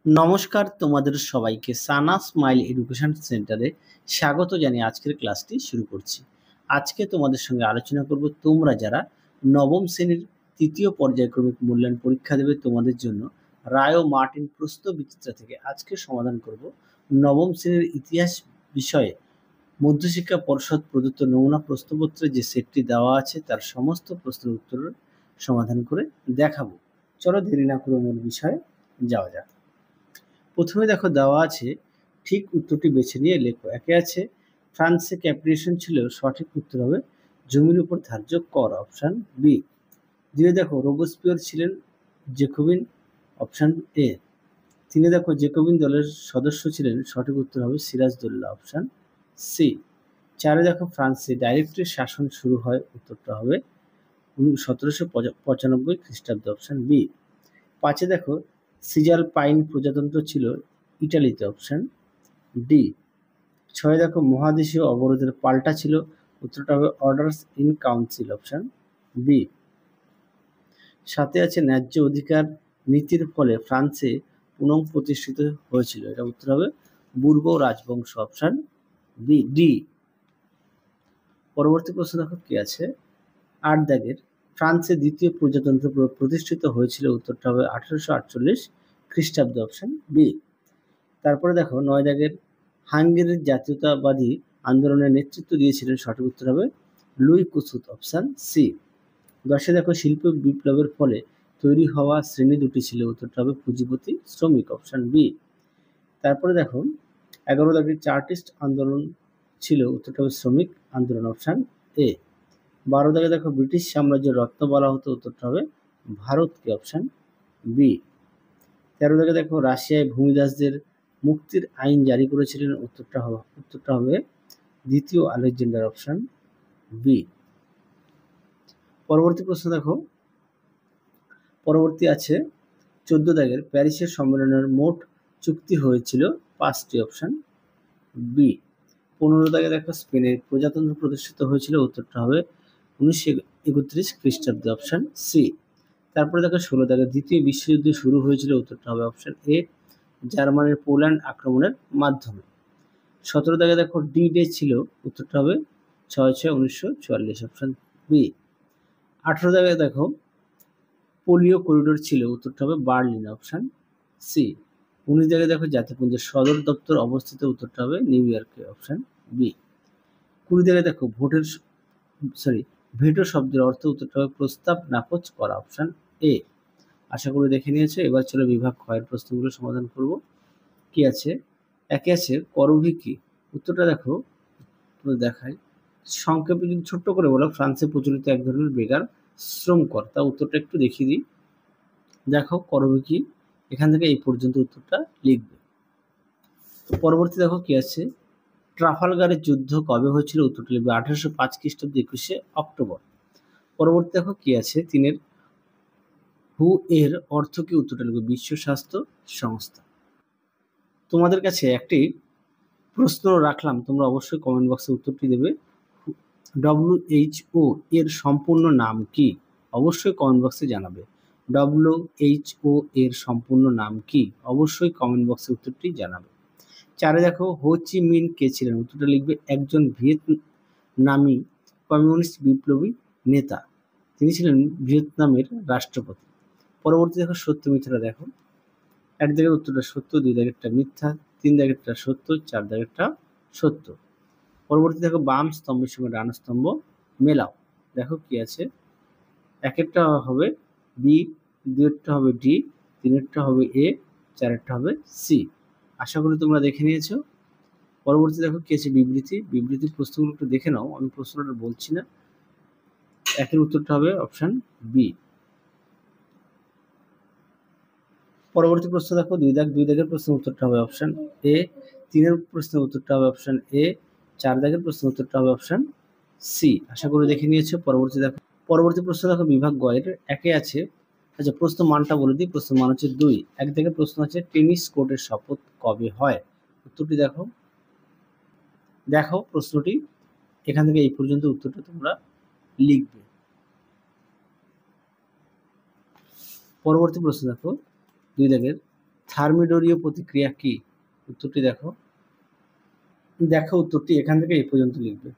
নমস্কার তোমাদের সবাইকে সানা স্মাইল এডুকেশন সেন্টারে স্বাগত জানিয়ে আজকের ক্লাসটি শুরু করছি। আজকে তোমাদের সঙ্গে আলোচনা করব তোমরা যারা নবম শ্রেণীর তৃতীয় পর্যায়ক্রমিক মূল্যায়ন পরীক্ষা দেবে তোমাদের জন্য রায় ও মার্টিন প্রশ্ন বিচিত্রা থেকে আজকে সমাধান করব নবম শ্রেণীর ইতিহাস বিষয়ে মধ্যশিক্ষা পর্ষদ প্রদত্ত নমুনা প্রশ্নপত্রে যে সেটটি দেওয়া আছে তার সমস্ত প্রশ্নের উত্তরের সমাধান করে দেখাবো। চলো দেরি না করে মূল বিষয়ে যাওয়া যাক। প্রথমে দেখো দেওয়া আছে, ঠিক উত্তরটি বেছে নিয়ে লেখো। একে আছে ফ্রান্সে ক্যাপিটেশন ছিল, সঠিক উত্তর হবে জমির উপর ধার্য কর, অপশান বি। দুয়ে দেখো রোবসপিয়ার ছিলেন জেকোবিন, অপশান এ। তিনে দেখো জেকোবিন দলের সদস্য ছিলেন, সঠিক উত্তর হবে সিরাজদৌল্লা, অপশান সি। চারে দেখো ফ্রান্সে ডাইরেক্টের শাসন শুরু হয়, উত্তরটা হবে 1795 খ্রিস্টাব্দে, অপশান বি। পাঁচে দেখো সিজাল পাইন প্রজাতন্ত্র ছিল ইটালিতে, অপশান ডি। ছয় দেখো মহাদেশীয় অবরোধের পাল্টা ছিল, উত্তরটা হবে orders in council, option B. সাথে আছে ন্যায্য অধিকার নীতির ফলে ফ্রান্সে পুনঃপ্রতিষ্ঠিত হয়েছিল, এটা উত্তর হবে বুর্বো রাজবংশ, অপশান বি ডি। পরবর্তী প্রশ্ন দেখো কি আছে, 8 দাগের ফ্রান্সে দ্বিতীয় প্রজাতন্ত্র প্রতিষ্ঠিত হয়েছিল, উত্তরটা হবে 1848 খ্রিস্টাব্দ, অপশান বি। তারপরে দেখো 9 দাগের হাঙ্গেরির জাতীয়তাবাদী আন্দোলনের নেতৃত্ব দিয়েছিলেন, সঠিক উত্তর হবে লুই কুসুত, অপশান সি। 10 দেখো শিল্প বিপ্লবের ফলে তৈরি হওয়া শ্রেণী দুটি ছিল, উত্তরটা হবে পুঁজিপতি শ্রমিক, অপশান বি। তারপরে দেখো 11 দাগের চার্টিস্ট আন্দোলন ছিল, উত্তরটা হবে শ্রমিক আন্দোলন, অপশান এ। 12 দাগে দেখো ব্রিটিশ সাম্রাজ্যের রত্ন বলা হতো, উত্তরটা হবে ভারতকে, অপশান বি। 13 দাগে দেখো রাশিয়ায় ভূমিদাসদের মুক্তির আইন জারি করেছিলেন, উত্তরটা হবে দ্বিতীয় আলেকজান্ডার, অপশান বি। পরবর্তী প্রশ্ন দেখো, পরবর্তী আছে 14 দাগের প্যারিসের সম্মেলনের মোট চুক্তি হয়েছিল 5টি, অপশান বি। 15 দাগে দেখো স্পেনের প্রজাতন্ত্র প্রতিষ্ঠিত হয়েছিল, উত্তরটা হবে 1931 খ্রিস্টাব্দে, অপশান সি। তারপরে দেখো 16 দাগে দ্বিতীয় বিশ্বযুদ্ধ শুরু হয়েছিল, উত্তরটা হবে অপশান এ, জার্মানির পোল্যান্ড আক্রমণের মাধ্যমে। 17 দাগে দেখো ডি ডে ছিল, উত্তরটা হবে 6/6/1944, অপশান বি। 18 দাগে দেখো পোলিও করিডোর ছিল, উত্তরটা হবে বার্লিন, অপশান সি। 19 দাগে দেখো জাতিপুঞ্জের সদর দপ্তর অবস্থিত, উত্তরটা হবে নিউ ইয়র্কে, অপশান বি। 20 দাগে দেখো ভেটো শব্দের অর্থ, উত্তরটা হবে প্রস্তাব নাকচ করা, অপশান এ। আশা করি দেখে নিয়েছো। এবার চলো বিভাগ ক্ষয়ের প্রশ্নগুলো সমাধান করব। কি আছে, একে আছে করভি কি, উত্তরটা দেখো দেখাই সংক্ষেপে যদি ছোট্ট করে বলো, ফ্রান্সে প্রচলিত এক ধরনের বেকার শ্রম কর, তা উত্তরটা একটু দেখিয়ে দিই। দেখো করভি কি, এখান থেকে এই পর্যন্ত উত্তরটা লিখবে। পরবর্তী দেখো কি আছে, ট্রাফালগারের যুদ্ধ কবে হয়েছিল, উত্তরটা লিখবে 1805 খ্রিস্টাব্দে 21শে অক্টোবর। পরবর্তী দেখো কি আছে, তিনের হু এর অর্থ কি, উত্তরটা লিখবে বিশ্ব স্বাস্থ্য সংস্থা। তোমাদের কাছে একটি প্রশ্ন রাখলাম, তোমরা অবশ্যই কমেন্ট বক্সে উত্তরটি দেবে। WHO এর সম্পূর্ণ নাম কি, অবশ্যই কমেন্ট বক্সে জানাবে। WHO এর সম্পূর্ণ নাম কি, অবশ্যই কমেন্ট বক্সে উত্তরটি জানাবে। 4 দেখো হো চি মিন কে ছিলেন, উত্তরটা লিখবে একজন ভিয়েতনামি কমিউনিস্ট বিপ্লবী নেতা, তিনি ছিলেন ভিয়েতনামের রাষ্ট্রপতি। পরবর্তী দেখো সত্য মিথ্যাটা দেখো, 1 দাগের উত্তরটা সত্য, 2 দাগেরটা মিথ্যা, 3 দাগেরটা সত্য, 4 দাগেরটা সত্য। পরবর্তী দেখো বাম স্তম্ভের সঙ্গে ডান স্তম্ভ মেলাও, দেখো কি আছে, 1-এরটা হবে বি, 2-এরটা হবে ডি, 3-এরটা হবে এ, 4-এরটা হবে সি। আশা করি তোমরা দেখে নিয়েছো। পরবর্তী দেখো কি আছে বিবৃতির প্রশ্নগুলো একটু দেখে নাও, আমি প্রশ্নটা বলছি না। 1-এর উত্তরটা হবে অপশান বি। পরবর্তী প্রশ্ন দেখো 2 দাগের প্রশ্নের উত্তরটা হবে অপশান এ, 3-এর প্রশ্নের উত্তরটা হবে অপশান এ, 4 দাগের প্রশ্নের উত্তরটা হবে অপশান সি। আশা করি দেখে নিয়েছো। পরবর্তী প্রশ্ন দেখো বিভাগ গ এর 1-এ আছে, আচ্ছা প্রশ্ন মানটা বলে দিই, প্রশ্ন মান হচ্ছে 2। 1 দাগের প্রশ্ন আছে টেনিস কোর্টের শপথ কবে হয়, উত্তরটি দেখো প্রশ্নটি এখান থেকে এই পর্যন্ত উত্তরটা তোমরা লিখবে। পরবর্তী প্রশ্ন দেখো 2 দাগের থার্মিডোরীয় প্রতিক্রিয়া কি? উত্তরটি দেখো। দেখো উত্তরটি এখান থেকে এই পর্যন্ত লিখবে।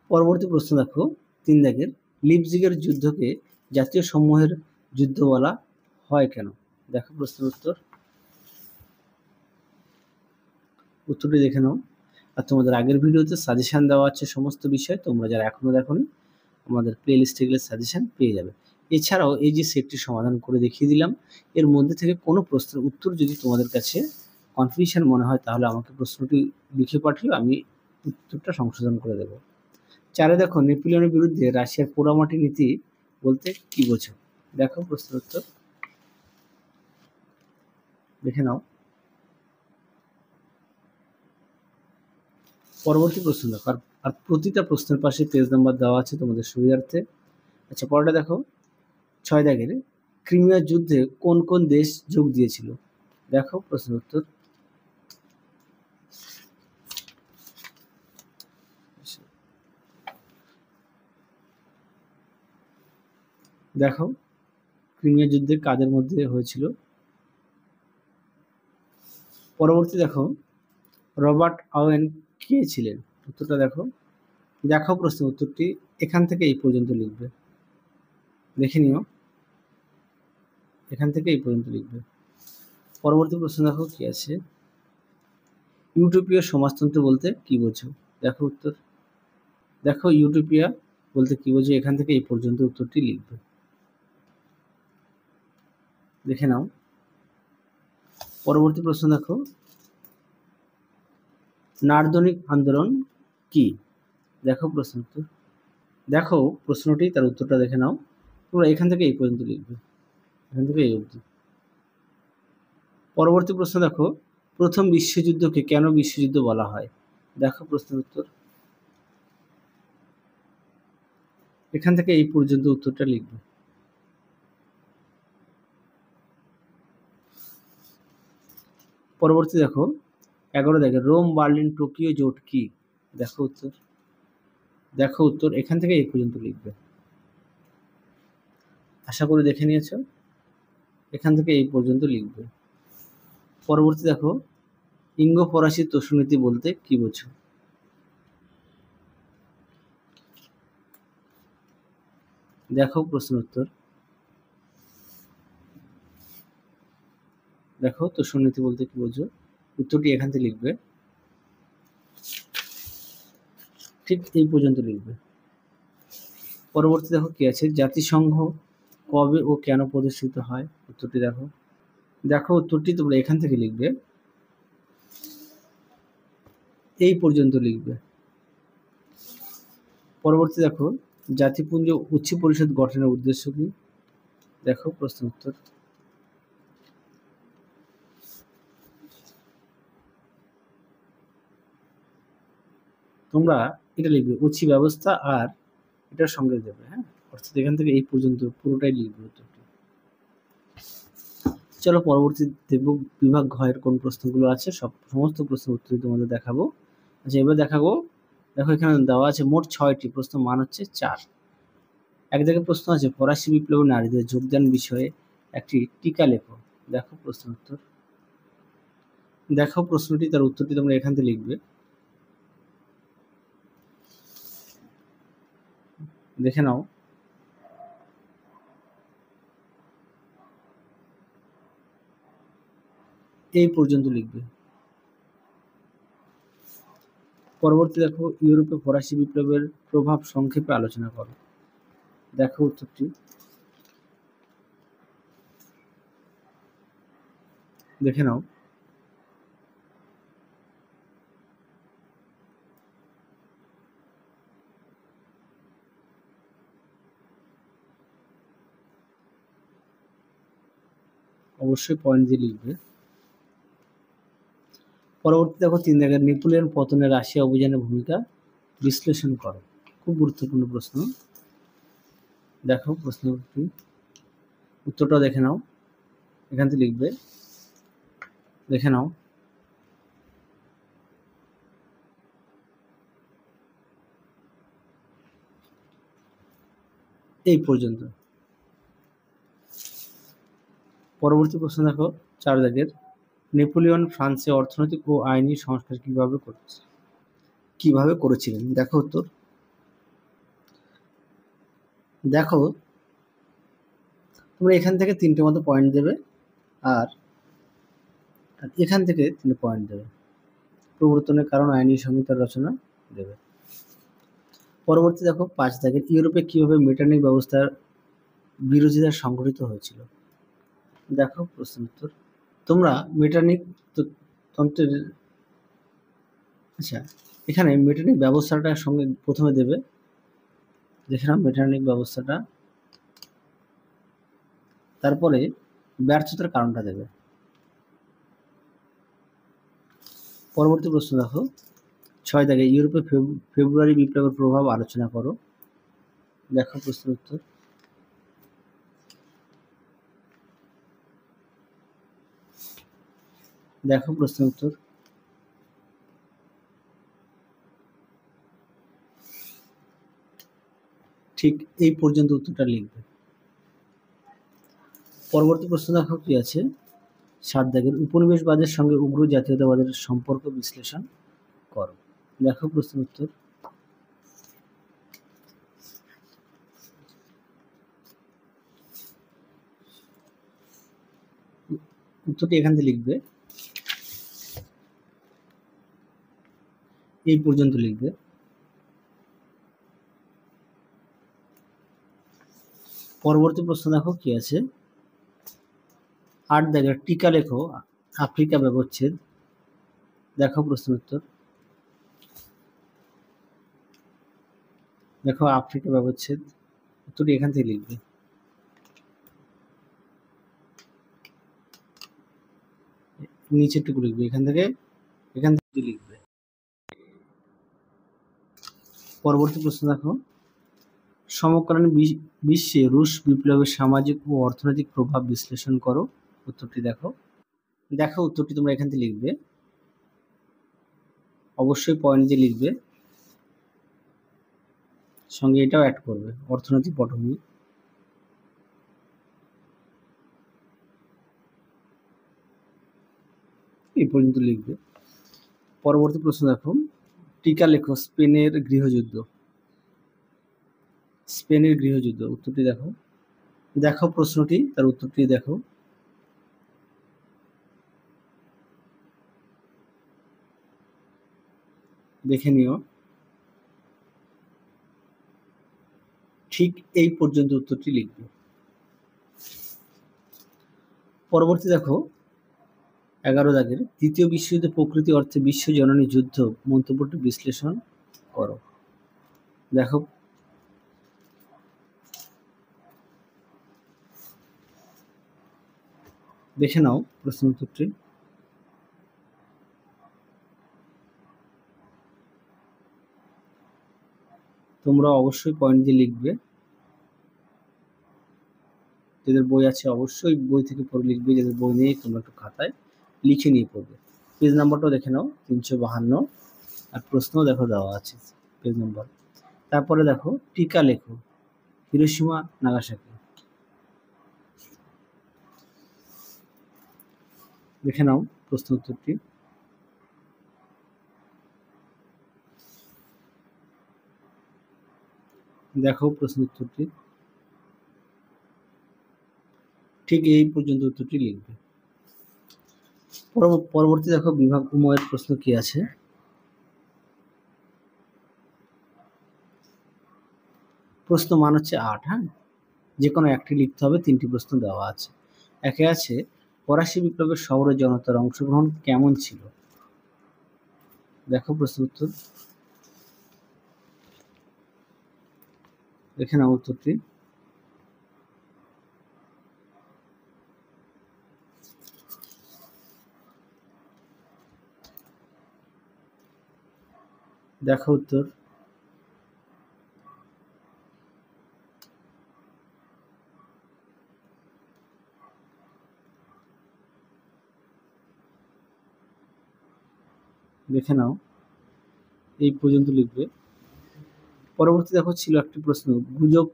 পরবর্তী প্রশ্ন দেখো 3 দাগের, লিপজিগের যুদ্ধকে জাতীয় সমূহের যুদ্ধ বলা হয় কেন? দেখো প্রশ্নের উত্তরটি দেখে নাও। আর তোমাদের আগের ভিডিওতে সাজেশন দেওয়া আছে সমস্ত বিষয়, তোমরা যারা এখনো দেখোনি আমাদের প্লে লিস্টে গেলে সাজেশন পেয়ে যাবে। এছাড়াও এই যে সেটটি সমাধান করে দেখিয়ে দিলাম, এর মধ্যে থেকে কোনো প্রশ্নের উত্তর যদি তোমাদের কাছে কনফিউশন মনে হয় তাহলে আমাকে প্রশ্নটি লিখে পাঠিও, আমি উত্তরটা সংশোধন করে দেব। 4 দেখো, নেপোলিয়নের বিরুদ্ধে রাশিয়ার পোড়ামাটি নীতি বলতে কি বোঝো? দেখো প্রশ্নের উত্তর দেখে নাও। পরবর্তী প্রশ্ন দেখো, আর প্রতিটা প্রশ্নের পাশে পেজ নাম্বার দেওয়া আছে তোমাদের সুবিধার্থে। আচ্ছা, পরেরটা দেখো 6 দাগের, ক্রিমিয়ার যুদ্ধে কোন কোন দেশ যোগ দিয়েছিল? দেখো প্রশ্নের উত্তর। দেখো ক্রিমিয়া যুদ্ধে কাদের মধ্যে হয়েছিল? পরবর্তী দেখো, রবার্ট আওয়েন কে ছিলেন? উত্তরটা দেখো। দেখো প্রশ্নের উত্তরটি এখান থেকে এই পর্যন্ত লিখবে, দেখে নিও, এখান থেকে এই পর্যন্ত লিখবে। পরবর্তী প্রশ্ন দেখো কি আছে, ইউটোপিয়া সমাজতন্ত্র বলতে কি বোঝো? দেখো উত্তর। দেখো ইউটোপিয়া বলতে কি বোঝো, এখান থেকে এই পর্যন্ত উত্তরটি লিখবে, দেখে নাও। পরবর্তী প্রশ্ন দেখো, নার্দনিক আন্দোলন কি? দেখো প্রশ্ন উত্তর। দেখো প্রশ্নটি তার উত্তরটা দেখে নাও, তোমরা এখান থেকে এই পর্যন্ত লিখবে, এখান থেকে এই অবধি। পরবর্তী প্রশ্ন দেখো, প্রথম বিশ্বযুদ্ধকে কেন বিশ্বযুদ্ধ বলা হয়? দেখো প্রশ্নের উত্তর, এখান থেকে এই পর্যন্ত উত্তরটা লিখবে। পরবর্তী দেখো 11 দেখে, রোম বার্লিন টোকিও জোট কি? দেখো উত্তর। দেখো উত্তর এখান থেকে এই পর্যন্ত লিখবে, আশা করি দেখে নিয়েছ, এখান থেকে এই পর্যন্ত লিখবে। পরবর্তী দেখো, ইঙ্গ ফরাসি তোষণীতি বলতে কি বোঝো? দেখো প্রশ্নের উত্তর। দেখো তোষণীতি বলতে কি বোঝো, উত্তরটি এখান থেকে লিখবে, ঠিক এই পর্যন্ত লিখবে। পরবর্তী দেখো কি আছে, জাতিসংঘ কবে ও কেন প্রতিষ্ঠিত হয়? উত্তরটি দেখো। দেখো উত্তরটি তোমরা এখান থেকে লিখবে, এই পর্যন্ত লিখবে। পরবর্তী দেখো, জাতিপুঞ্জ উচ্চ পরিষদ গঠনের উদ্দেশ্য কি? দেখো প্রশ্ন উত্তর। তোমরা এটা লিখবে উচ্চ ব্যবস্থা আর এটার সঙ্গে দেবে, হ্যাঁ, অর্থাৎ এখান থেকে এই পর্যন্ত পুরোটাই লিখবে উত্তরটি। চলো পরবর্তী দেখব বিভাগ ঘয়ের কোন প্রশ্নগুলো আছে, সমস্ত প্রশ্নের উত্তর তোমাদের দেখাবো। আচ্ছা এবার দেখাবো, দেখো এখানে দেওয়া আছে মোট 6টি প্রশ্ন, মান হচ্ছে 4। এক জায়গায় প্রশ্ন আছে, ফরাসি বিপ্লবে নারীদের যোগদান বিষয়ে একটি টিকা লেখো। দেখো প্রশ্ন উত্তর। দেখো প্রশ্নটি তার উত্তরটি তোমরা এখান থেকে লিখবে, দেখে নাও। এই পর্যন্ত লিখবে। পরবর্তী দেখো, ইউরোপে ফরাসি বিপ্লবের প্রভাব সংক্ষেপে আলোচনা করো। দেখো উত্তরটি, দেখে নাও। অবশ্যই পয়েন্ট দিয়ে লিখবে। পরবর্তী দেখো 3 জায়গায়, নেপোলিয়ন পতনে রাশিয়া অভিযানের ভূমিকা বিশ্লেষণ করো। খুব গুরুত্বপূর্ণ প্রশ্ন। দেখো প্রশ্নটি উত্তরটা দেখে নাও, এখান থেকে লিখবে, দেখে নাও। এই পর্যন্ত। পরবর্তী প্রশ্ন দেখো 4 দাগের, নেপোলিয়ন ফ্রান্সে অর্থনৈতিক ও আইনি সংস্কার কিভাবে করেছিলেন? দেখো উত্তর। দেখো তোমরা এখান থেকে 3টে মতো পয়েন্ট দেবে, আর এখান থেকে 3টে পয়েন্ট দেবে। প্রবর্তনের কারণ, আইনি সংহিতার রচনা দেবে। পরবর্তী দেখো 5 দাগের, ইউরোপে কিভাবে মেটার্নিক ব্যবস্থার বিরোধিতা সংঘটিত হয়েছিল? দেখো প্রশ্ন উত্তর। তোমরা মেটার্নিক তন্ত্রের আচ্ছা, এখানে মেটার্নিক ব্যবস্থাটার সঙ্গে প্রথমে দেবে, দেখে নাও মেটার্নিক ব্যবস্থাটা, তারপরে ব্যর্থতার কারণটা দেবে। পরবর্তী প্রশ্ন দেখো 6 দাগে, ইউরোপে ফেব্রুয়ারি বিপ্লবের প্রভাব আলোচনা করো। দেখো প্রশ্ন উত্তর। দেখো প্রশ্ন উত্তর। ঠিক এই পর্যন্ত উত্তরটা লিখবে। পরবর্তী প্রশ্ন দেখো কি আছে 7 দাগের, উপনিবেশবাদের সঙ্গে উগ্র জাতীয়তাবাদের সম্পর্ক বিশ্লেষণ করো। দেখো প্রশ্ন উত্তর। উত্তরটি এখান থেকে লিখবে, এই পর্যন্ত লিখবে। পরবর্তী প্রশ্ন দেখো কি আছে 8 দাগের, টিকা লেখো আফ্রিকা ব্যবচ্ছেদ। দেখো প্রশ্ন উত্তর। দেখো আফ্রিকা ব্যবচ্ছেদ, উত্তরটি এখান থেকে লিখবে। নিচেরটুকু লিখবে, এখান থেকে লিখবে। পরবর্তী প্রশ্ন দেখো, সমকালীন বিশ্বে রুশ বিপ্লবের সামাজিক ও অর্থনৈতিক প্রভাব বিশ্লেষণ করো। উত্তরটি দেখো। দেখো উত্তরটি তোমরা এখান থেকে লিখবে, অবশ্যই পয়েন্ট দিয়ে লিখবে, সঙ্গে এটাও অ্যাড করবে, অর্থনৈতিক পটভূমি। এই পর্যন্ত লিখবে। পরবর্তী প্রশ্ন দেখো, টিকা লেখো স্পেনের গৃহযুদ্ধ। স্পেনের গৃহযুদ্ধ, উত্তরটি দেখো। দেখো প্রশ্নটি, তার উত্তরটি দেখো। দেখে নিও। ঠিক এই পর্যন্ত উত্তরটি লিখবে। পরবর্তী দেখো 11 দাগের, দ্বিতীয় বিশ্বযুদ্ধে প্রকৃতি অর্থে বিশ্বজননী যুদ্ধ মন্তব্যটি বিশ্লেষণ করো। দেখো দেখে নাও প্রশ্ন উত্তরটি। তোমরা অবশ্যই পয়েন্ট দিয়ে লিখবে, যাদের বই আছে অবশ্যই বই থেকে পড়ে লিখবে, যাদের বই নেই তোমরা একটু খাতায় লিখে নিয়ে পড়বে। পেজ নাম্বারটাও দেখে নাও 352, আর প্রশ্নও দেখো দেওয়া আছে পেজ নাম্বার। তারপরে দেখো টিকা লেখো হিরোশিমা নাগাসাকি। দেখে নাও প্রশ্ন উত্তরটি। দেখো প্রশ্ন উত্তরটি, ঠিক এই পর্যন্ত উত্তরটি লিখবে। পরবর্তী দেখো বিভাগ উময়ের প্রশ্ন কি আছে। প্রশ্ন মান হচ্ছে 8। হ্যাঁ, যে কোনো একটি লিখতে হবে, 3টি প্রশ্ন দেওয়া আছে। একে আছে, ফরাসি বিপ্লবের শহরে জনতার অংশগ্রহণ কেমন ছিল? দেখো প্রশ্ন উত্তর। দেখে নাও উত্তরটি। দেখো উত্তর। দেখে নাও, এই পর্যন্ত লিখবে। পরবর্তী দেখো ছিল একটি প্রশ্ন, গুজব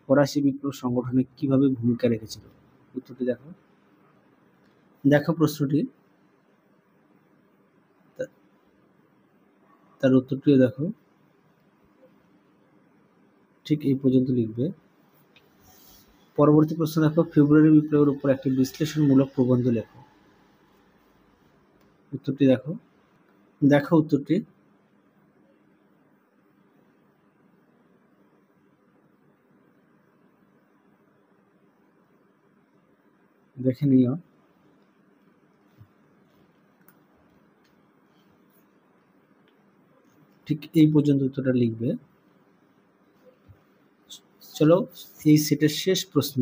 ফরাসি বিপ্লব সংগঠনে কিভাবে ভূমিকা রেখেছিল? উত্তরটি দেখো। দেখো প্রশ্নটি, তার উত্তরটিও দেখো। ঠিক এই পর্যন্ত লিখবে। পরবর্তী প্রশ্ন দেখো, ফেব্রুয়ারি বিপ্লবের উপর একটি বিশ্লেষণমূলক প্রবন্ধ লেখো। উত্তরটি দেখো। দেখো উত্তরটি। দেখে নিও। ঠিক এই পর্যন্ত উত্তরটা লিখবে। চলো এই সেটের শেষ প্রশ্ন,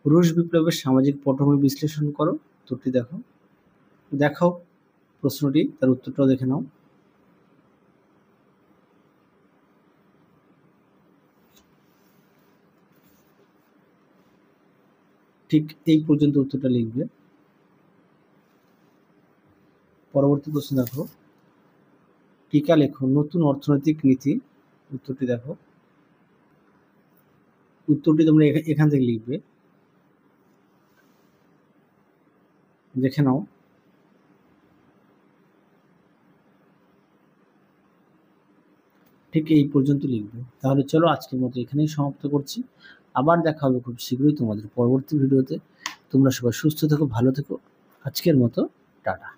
রুশ বিপ্লবের সামাজিক পটভূমি বিশ্লেষণ করো। উত্তরটি দেখো। দেখো প্রশ্নটি, তার উত্তরটাও দেখে নাও। ঠিক এই পর্যন্ত উত্তরটা লিখবে। পরবর্তী প্রশ্ন দেখো, টিকা লেখো, নতুন অর্থনৈতিক নীতি। উত্তরটি দেখো। উত্তরটি তোমরা এখান থেকে লিখবে, দেখে নাও। ঠিক এই পর্যন্ত লিখবে। তাহলে চলো আজকের মতো এখানেই সমাপ্ত করছি। আবার দেখা হবে খুব শীঘ্রই তোমাদের পরবর্তী ভিডিওতে। তোমরা সবাই সুস্থ থেকো, ভালো থেকো। আজকের মতো টাটা।